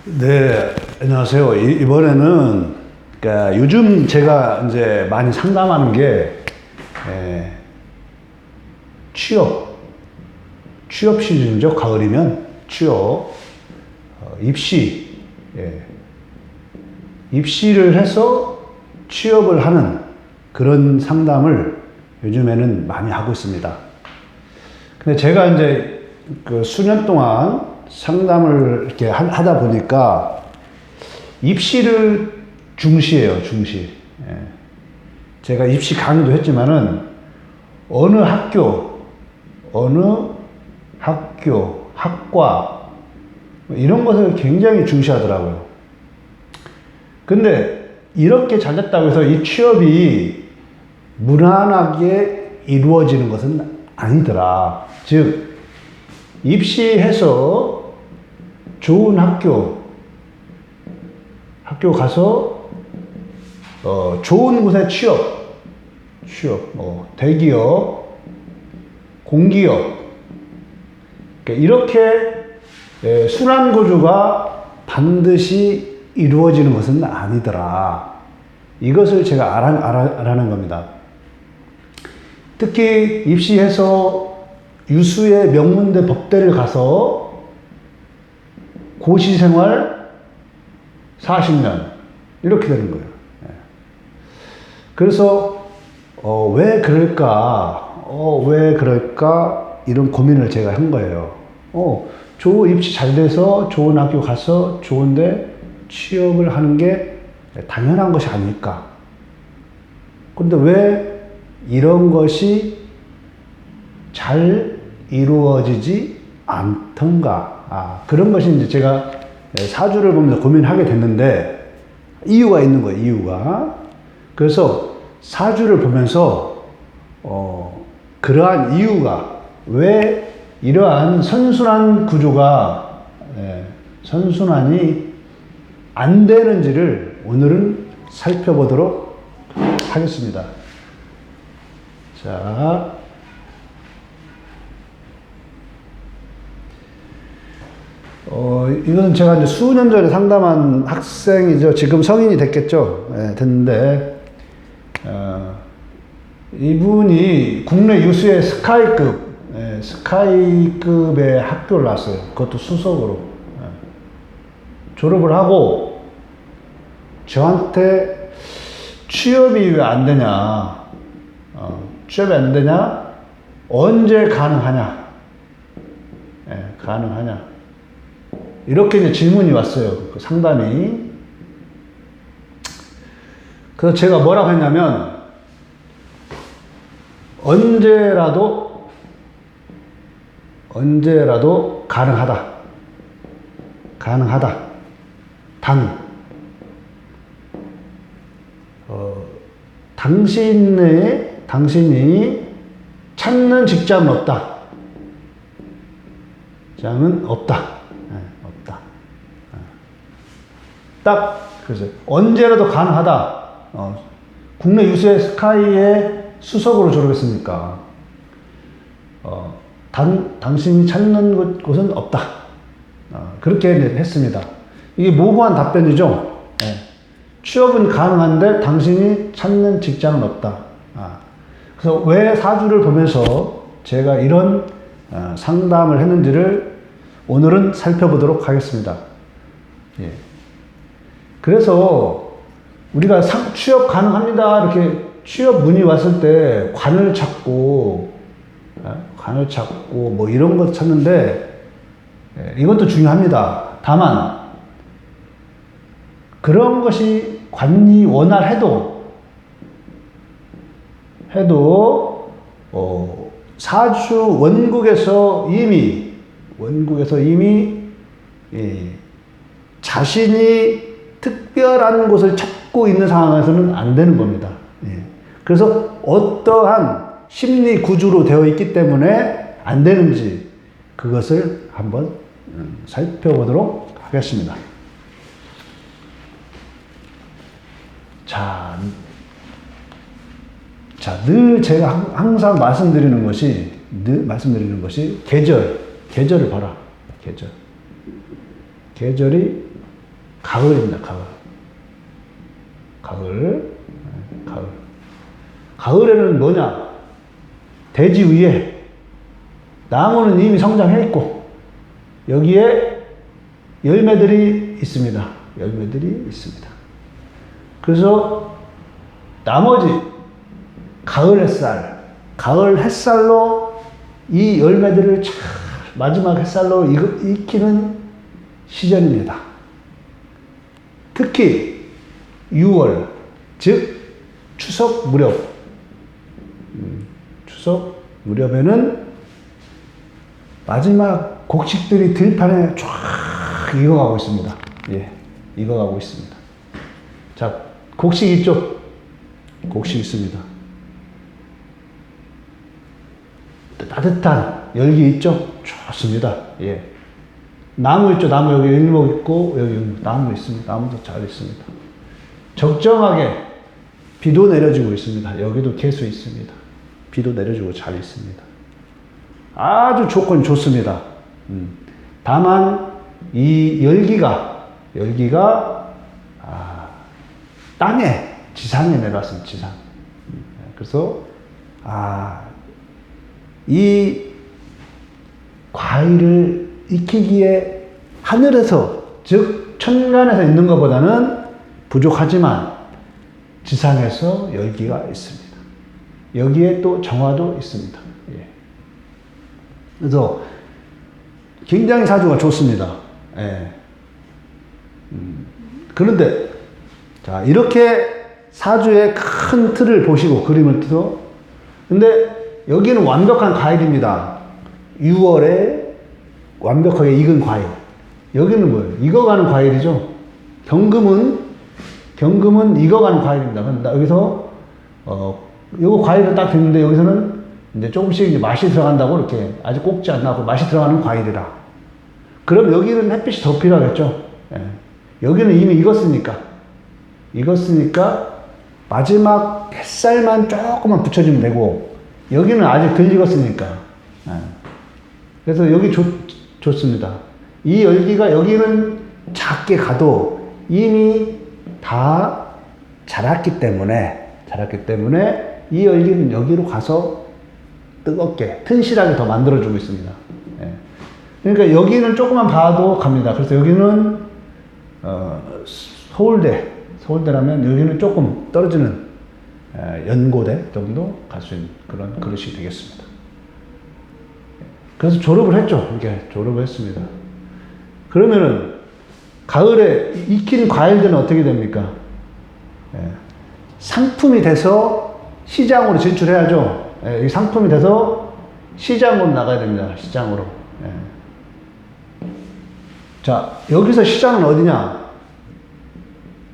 네, 안녕하세요. 이번에는 그러니까 요즘 제가 이제 많이 상담하는 게 취업 시즌이죠. 가을이면 취업, 입시, 입시를 해서 취업을 하는 그런 상담을 요즘에는 많이 하고 있습니다. 근데 제가 이제 그 수년 동안 상담을 이렇게 하다 보니까 입시를 중시해요, 중시. 제가 입시 강의도 했지만은 어느 학교, 학과 이런 것을 굉장히 중시하더라고요. 근데 이렇게 잘 됐다고 해서 이 취업이 무난하게 이루어지는 것은 아니더라. 즉 입시해서 좋은 학교 가서 좋은 곳에 취업, 대기업, 공기업 이렇게 순환 구조가 반드시 이루어지는 것은 아니더라. 이것을 제가 알아낸 겁니다. 특히 입시해서 유수의 명문대 법대를 가서 고시생활 40년 이렇게 되는 거예요. 그래서 왜 그럴까 이런 고민을 제가 한 거예요. 입시 잘 돼서 좋은 학교 가서 좋은데 취업을 하는 게 당연한 것이 아닐까. 근데 왜 이런 것이 잘 이루어지지 않던가. 그런 것이 이제 제가 사주를 보면서 고민하게 됐는데, 이유가 있는 거예요, 이유가. 그래서 사주를 보면서, 그러한 이유가, 왜 이러한 선순환 구조가, 선순환이 안 되는지를 오늘은 살펴보도록 하겠습니다. 자. 이건 제가 이제 수년 전에 상담한 학생이죠. 지금 성인이 됐겠죠. 됐는데, 이분이 국내 유수의 스카이급의 학교를 나왔어요. 그것도 수석으로. 졸업을 하고, 저한테 취업이 왜 안 되냐. 취업이 안 되냐? 언제 가능하냐? 가능하냐? 이렇게 이제 질문이 왔어요. 그 상담이. 그래서 제가 뭐라고 했냐면, 언제라도 가능하다. 당신이 찾는 직장은 없다. 없다. 그래서 언제라도 가능하다. 국내 유수의 스카이의 수석으로 졸업했으니까 당신이 찾는 곳은 없다. 그렇게 했습니다. 이게 모호한 답변이죠. 취업은 가능한데 당신이 찾는 직장은 없다. 그래서 왜 사주를 보면서 제가 이런 상담을 했는지를 오늘은 살펴보도록 하겠습니다. 그래서 우리가 취업 가능합니다. 이렇게 취업 문의 왔을 때 관을 찾고 뭐 이런 거 찾는데 이것도 중요합니다. 다만 그런 것이 관이 원활해도 사주 원국에서 이미 자신이 특별한 곳을 찾고 있는 상황에서는 안 되는 겁니다. 그래서 어떠한 심리 구조로 되어 있기 때문에 안 되는지 그것을 한번 살펴보도록 하겠습니다. 자, 늘 제가 항상 말씀드리는 것이 계절을 봐라. 계절이 가을입니다. 가을. 가을. 가을. 가을에는 뭐냐? 대지 위에 나무는 이미 성장해 있고 여기에 열매들이 있습니다. 열매들이 있습니다. 그래서 나머지 가을 햇살로 이 열매들을 마지막 햇살로 익히는 시즌입니다. 특히 6월, 즉 추석 무렵에는 마지막 곡식들이 들판에 쫙 익어가고 있습니다. 예, 익어가고 있습니다. 자, 곡식 있죠? 곡식 있습니다. 따뜻한 열기 있죠? 좋습니다. 예. 나무 있죠? 나무 여기 일목 있고, 여기 나무 있습니다. 나무도 잘 있습니다. 적정하게 비도 내려주고 있습니다. 여기도 개수 있습니다. 비도 내려주고 잘 있습니다. 아주 조건 좋습니다. 다만, 이 열기가, 지상에 내려왔습니다. 지상. 그래서, 이 과일을 익히기에 하늘에서, 즉, 천간에서 있는 것보다는 부족하지만 지상에서 열기가 있습니다. 여기에 또 정화도 있습니다. 예. 그래서 굉장히 사주가 좋습니다. 예. 그런데, 자, 이렇게 사주의 큰 틀을 보시고 그림을 틀어. 근데 여기는 완벽한 과일입니다. 6월에 완벽하게 익은 과일. 여기는 뭐예요? 익어가는 과일이죠. 경금은 익어가는 과일입니다. 근데 여기서, 요거 과일을 딱 듣는데 여기서는 이제 조금씩 이제 맛이 들어간다고 이렇게 아직 꼭지 안 나고 맛이 들어가는 과일이라. 그럼 여기는 햇빛이 더 필요하겠죠. 예. 여기는 이미 익었으니까 마지막 햇살만 조금만 붙여주면 되고, 여기는 아직 덜 익었으니까. 예. 그래서 여기 좋습니다. 이 열기가 여기는 작게 가도 이미 다 자랐기 때문에 이 열기는 여기로 가서 뜨겁게, 튼실하게 더 만들어주고 있습니다. 예. 그러니까 여기는 조금만 봐도 갑니다. 그래서 여기는, 서울대라면 여기는 조금 떨어지는, 연고대 정도 갈 수 있는 그런 그릇이 되겠습니다. 그래서 졸업을 했죠. 이렇게 졸업을 했습니다. 그러면은, 가을에 익힌 과일들은 어떻게 됩니까? 예. 상품이 돼서 시장으로 진출해야죠. 이 상품이 돼서 시장으로 나가야 됩니다. 시장으로. 예. 자, 여기서 시장은 어디냐?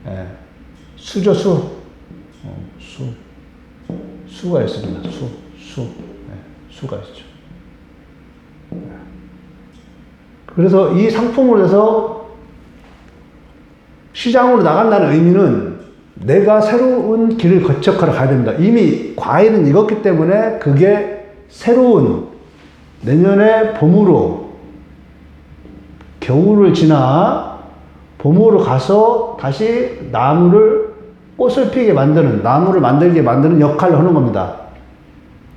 예. 수죠, 수. 수가 있습니다. 수. 예. 수가 있죠. 예. 그래서 이 상품으로 해서 시장으로 나간다는 의미는 내가 새로운 길을 거쳐가러 가야 됩니다. 이미 과일은 익었기 때문에 그게 새로운 내년에 봄으로 겨울을 지나 봄으로 가서 다시 꽃을 피게 만드는, 나무를 만들게 만드는 역할을 하는 겁니다.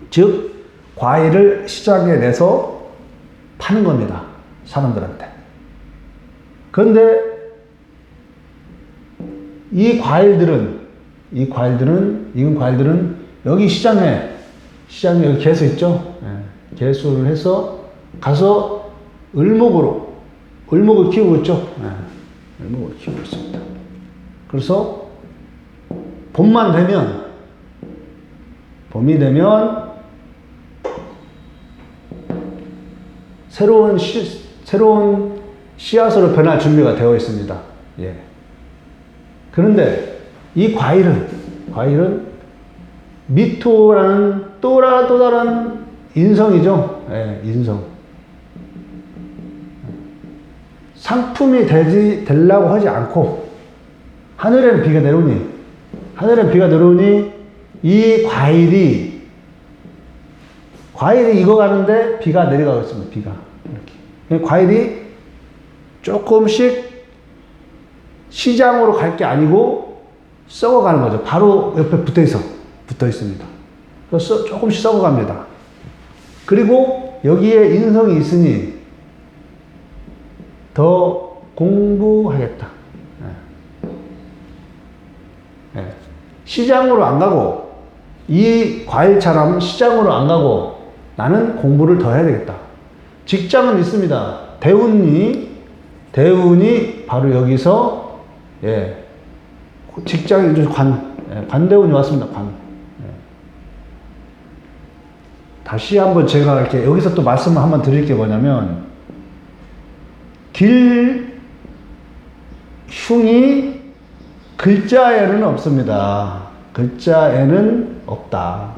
즉, 과일을 시장에 내서 파는 겁니다. 사람들한테. 그런데 익은 과일들은 여기 시장에 여기 개수 있죠? 예, 개수를 해서 가서 을목을 키우고 있죠? 예, 을목을 키우고 있습니다. 그래서 봄이 되면 새로운 씨앗으로 변할 준비가 되어 있습니다. 예. 그런데 이 과일은 미토라는 또 다른 인성이죠. 예, 인성. 상품이 되려고 하지 않고 하늘에는 비가 내려오니 이 과일이 익어가는데 비가 내려가고 있습니다. 비가 이렇게 과일이 조금씩 시장으로 갈 게 아니고 썩어가는 거죠. 바로 옆에 붙어 있습니다. 그래서 조금씩 썩어갑니다. 그리고 여기에 인성이 있으니 더 공부하겠다. 시장으로 안 가고, 이 과일처럼 시장으로 안 가고 나는 공부를 더 해야 되겠다. 직장은 있습니다. 대운이 바로 여기서, 직장이 관대운이 왔습니다. 다시 한번 제가 이렇게 여기서 또 말씀을 한번 드릴 게 뭐냐면, 흉이 글자에는 없습니다. 글자에는 없다.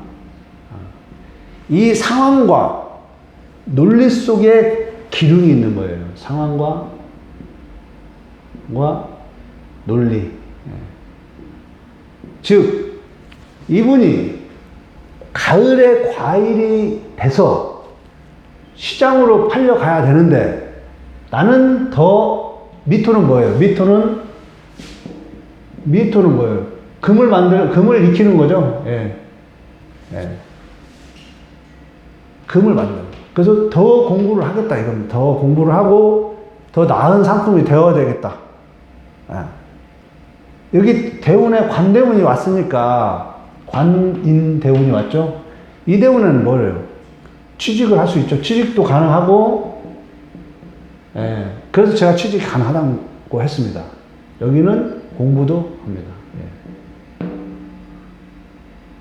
이 상황과 논리 속에 기둥이 있는 거예요. 상황과 논리. 즉, 이분이 가을에 과일이 돼서 시장으로 팔려가야 되는데, 나는 더, 미토는 뭐예요? 미토는 뭐예요? 금을 익히는 거죠. 금을 만들어. 그래서 더 공부를 하겠다, 이겁니다. 더 공부를 하고, 더 나은 상품이 되어야 되겠다. 여기 대운에 관대운이 왔으니까, 관인대운이 왔죠? 이 대운은 뭐예요? 취직을 할 수 있죠. 취직도 가능하고, 그래서 제가 취직이 가능하다고 했습니다. 여기는 공부도 합니다.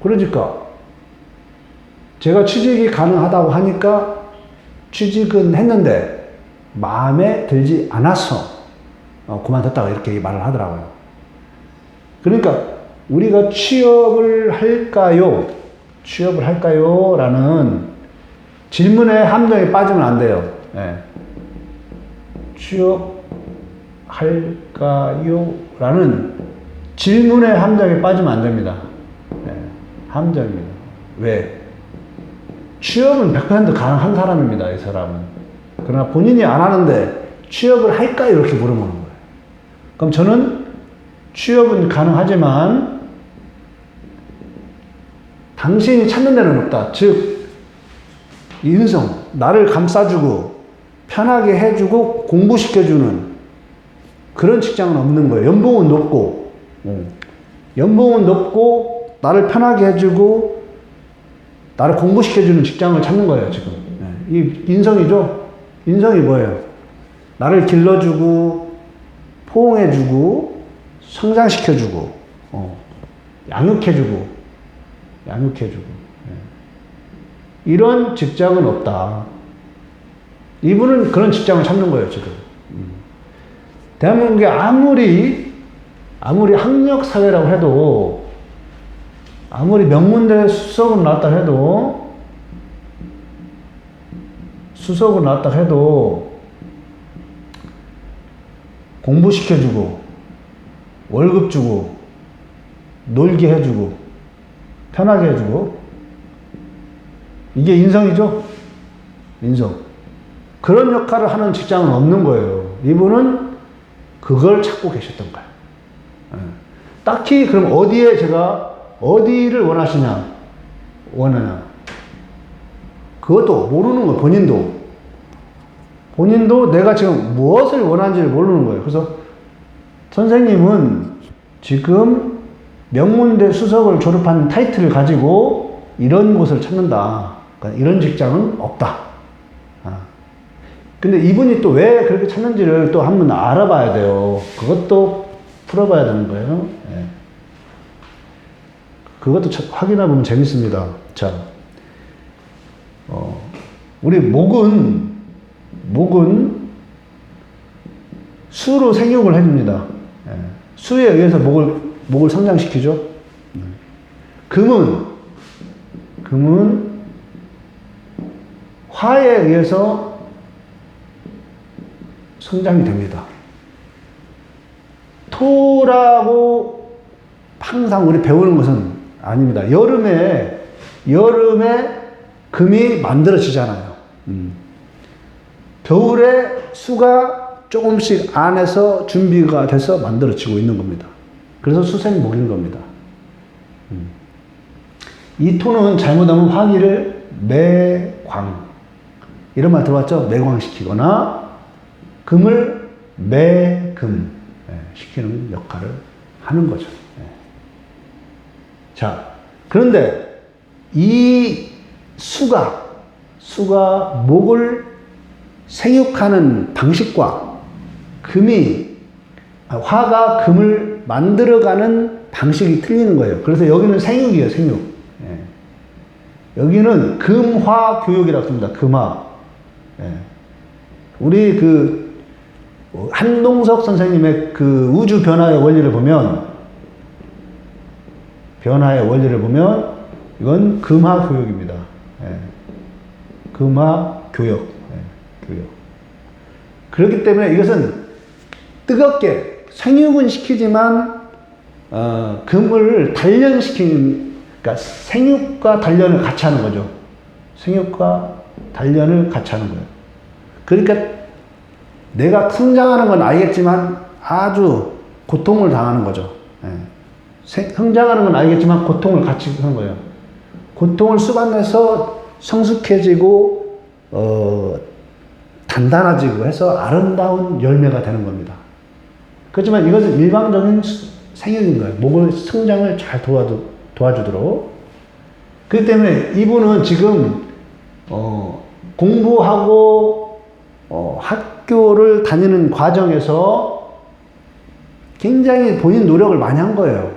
그러니까 제가 취직이 가능하다고 하니까 취직은 했는데 마음에 들지 않아서 그만뒀다가 이렇게 말을 하더라고요. 그러니까 우리가 취업을 할까요? 라는 질문의 함정에 빠지면 안 돼요. 취업할까요? 라는 질문의 함정에 빠지면 안 됩니다. 함정입니다. 왜? 취업은 100% 가능한 사람입니다, 이 사람은. 그러나 본인이 안 하는데 취업을 할까요? 이렇게 물어보는 거예요. 그럼 저는 취업은 가능하지만 당신이 찾는 데는 없다. 즉, 인성, 나를 감싸주고 편하게 해주고 공부시켜주는 그런 직장은 없는 거예요. 연봉은 높고 나를 편하게 해주고 나를 공부시켜주는 직장을 찾는 거예요, 지금. 이 인성이죠. 인성이 뭐예요? 나를 길러주고 포옹해주고 성장시켜주고 양육해주고 이런 직장은 없다. 이분은 그런 직장을 찾는 거예요, 지금. 대한민국에 아무리 학력 사회라고 해도, 아무리 명문대 수석으로 나왔다 해도 공부시켜주고 월급 주고 놀게 해주고 편하게 해주고, 이게 인성이죠. 인성. 그런 역할을 하는 직장은 없는 거예요. 이분은 그걸 찾고 계셨던 거예요. 딱히 그럼 어디를 원하냐? 그것도 모르는 거예요, 본인도 내가 지금 무엇을 원하는지를 모르는 거예요. 그래서 선생님은 지금 명문대 수석을 졸업한 타이틀을 가지고 이런 곳을 찾는다. 그러니까 이런 직장은 없다. 근데 이분이 또 왜 그렇게 찾는지를 또 한번 알아봐야 돼요. 그것도 풀어봐야 되는 거예요. 그것도 확인해보면 재밌습니다. 자, 우리 목은 수로 생육을 해줍니다. 수에 의해서 목을 성장시키죠. 금은 화에 의해서 성장이 됩니다. 토라고 항상 우리 배우는 것은 아닙니다. 여름에 금이 만들어지잖아요. 겨울에 수가 조금씩 안에서 준비가 돼서 만들어지고 있는 겁니다. 그래서 수생목인 겁니다. 이 토는 잘못하면 화기를 매광, 이런 말 들어봤죠? 매광시키거나 금을 매금 시키는 역할을 하는 거죠. 자, 그런데 이 수가 목을 생육하는 방식과 화가 금을 만들어가는 방식이 틀리는 거예요. 그래서 여기는 생육이에요, 생육. 여기는 금화교육이라고 씁니다. 금화. 우리 한동석 선생님의 우주 변화의 원리를 보면, 이건 금화교육입니다. 금화교육. 교육. 그렇기 때문에 이것은 뜨겁게 생육은 시키지만, 금을 단련시키는, 그러니까 생육과 단련을 같이 하는 거죠. 생육과 단련을 같이 하는 거예요. 그러니까 내가 성장하는 건 알겠지만 아주 고통을 당하는 거죠. 성장하는 건 알겠지만 고통을 같이 하는 거예요. 고통을 수반해서 성숙해지고 단단해지고 해서 아름다운 열매가 되는 겁니다. 그렇지만 이것은 일방적인 생육인 거예요. 목을 성장을 잘 도와주도록. 그렇기 때문에 이분은 지금 공부하고 학교를 다니는 과정에서 굉장히 본인 노력을 많이 한 거예요.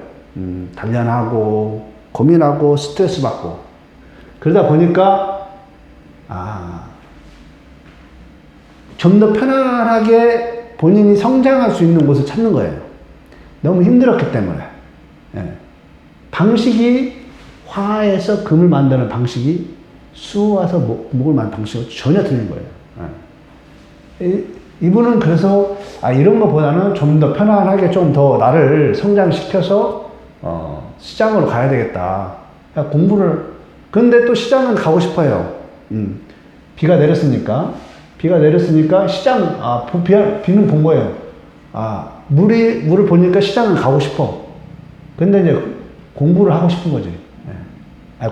단련하고 고민하고 스트레스 받고. 그러다 보니까 좀 더 편안하게 본인이 성장할 수 있는 곳을 찾는 거예요. 너무 힘들었기 때문에. 방식이 화에서 금을 만드는 방식이 수와서 목을 만드는 방식은 전혀 틀린 거예요. 이분은 그래서 이런 것보다는 좀 더 편안하게 좀 더 나를 성장시켜서 시장으로 가야 되겠다. 공부를. 근데 또 시장은 가고 싶어요. 비가 내렸으니까 시장, 비는 본 거예요. 물을 보니까 시장은 가고 싶어. 근데 이제 공부를 하고 싶은 거지.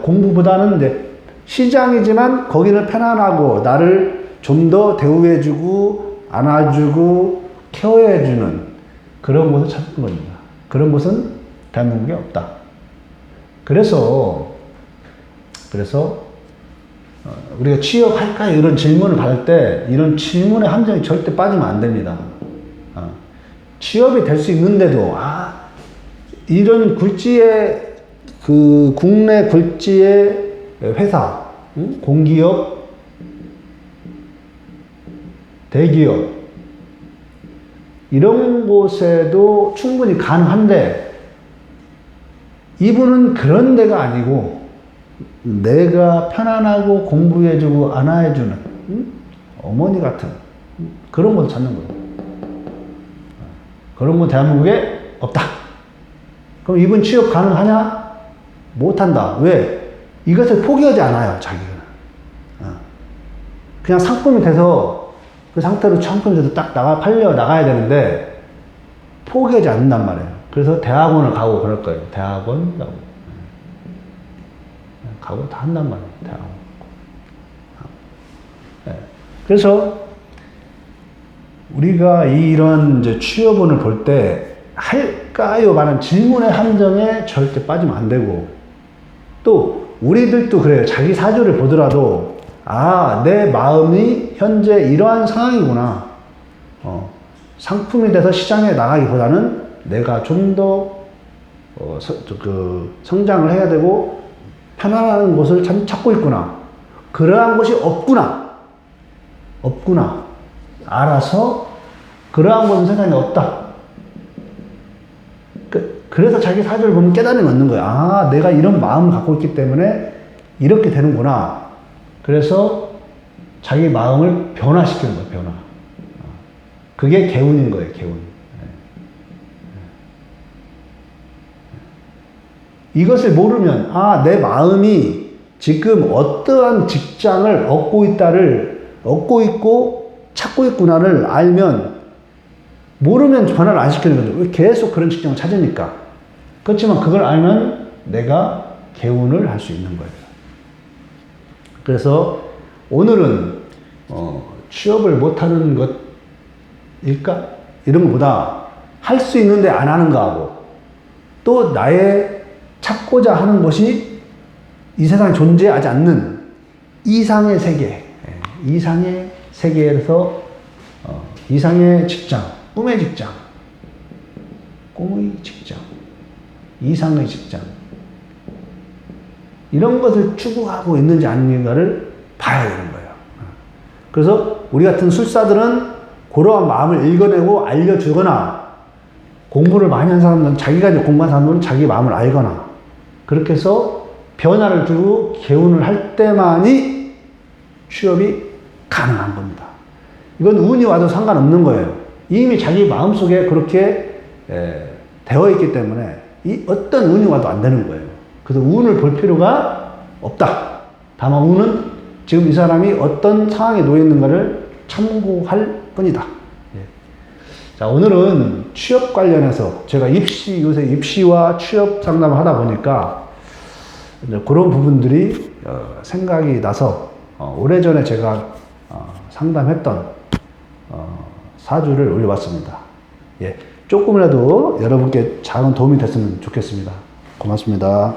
공부보다는 이제 시장이지만 거기는 편안하고 나를 좀 더 대우해주고 안아주고 케어해주는 그런 곳을 찾는 겁니다. 그런 곳은 대한민국에 없다. 그래서 우리가 취업할까요? 이런 질문을 받을 때 이런 질문의 함정이 절대 빠지면 안 됩니다. 취업이 될 수 있는데도 이런 굴지의 국내 굴지의 회사, 공기업, 대기업 이런 곳에도 충분히 가능한데 이분은 그런 데가 아니고 내가 편안하고 공부해주고 안아해주는 어머니 같은 그런 곳을 찾는 거예요. 그런 건 대한민국에 없다. 그럼 이분 취업 가능하냐? 못한다. 왜? 이것을 포기하지 않아요, 자기가. 그냥 상품이 돼서 그 상태로 상품이 돼서 딱 팔려 나가야 되는데 포기하지 않는단 말이에요. 그래서 대학원을 가고 그럴 거예요. 대학원 가고 다 한단 말이에요. 대학원. 그래서 우리가 이런 이제 취업운을 볼 때 할까요? 라는 질문의 함정에 절대 빠지면 안 되고 또 우리들도 그래요. 자기 사주를 보더라도 내 마음이 현재 이러한 상황이구나. 상품이 돼서 시장에 나가기보다는 내가 좀 더 성장을 해야 되고 편안한 곳을 찾고 있구나. 그러한 곳이 없구나. 알아서 그러한 곳은 세상에 없다. 그래서 자기 사주를 보면 깨달음이 얻는 거야. 내가 이런 마음을 갖고 있기 때문에 이렇게 되는구나. 그래서 자기 마음을 변화시키는 거예요, 변화. 그게 개운인 거예요, 개운. 이것을 모르면, 내 마음이 지금 어떠한 직장을 얻고 있고 찾고 있구나를 알면 모르면 전화를 안 시키는 거죠. 왜 계속 그런 직장을 찾으니까. 그렇지만 그걸 알면 내가 개운을 할 수 있는 거예요. 그래서 오늘은 취업을 못하는 것일까? 이런 것보다 할 수 있는데 안 하는 거하고 또 나의 찾고자 하는 것이 이 세상에 존재하지 않는 이상의 세계, 이상의 세계에서 이상의 직장, 꿈의 직장, 이상의 직장 이런 것을 추구하고 있는지 아닌가를 봐야 되는 거예요. 그래서 우리 같은 술사들은 그러한 마음을 읽어내고 알려주거나 공부를 많이 한 사람들은 자기가 이제 공부한 사람들은 자기 마음을 알거나 그렇게 해서 변화를 주고 개운을 할 때만이 취업이 가능한 겁니다. 이건 운이 와도 상관없는 거예요. 이미 자기 마음속에 그렇게 되어 있기 때문에 이 어떤 운이 와도 안 되는 거예요. 그래서 운을 볼 필요가 없다. 다만 운은 지금 이 사람이 어떤 상황에 놓여 있는가를 참고할 뿐이다. 자, 오늘은 취업 관련해서 제가 요새 입시와 취업 상담을 하다 보니까 이제 그런 부분들이 생각이 나서 오래전에 제가 상담했던 사주를 올려봤습니다. 예, 조금이라도 여러분께 작은 도움이 됐으면 좋겠습니다. 고맙습니다.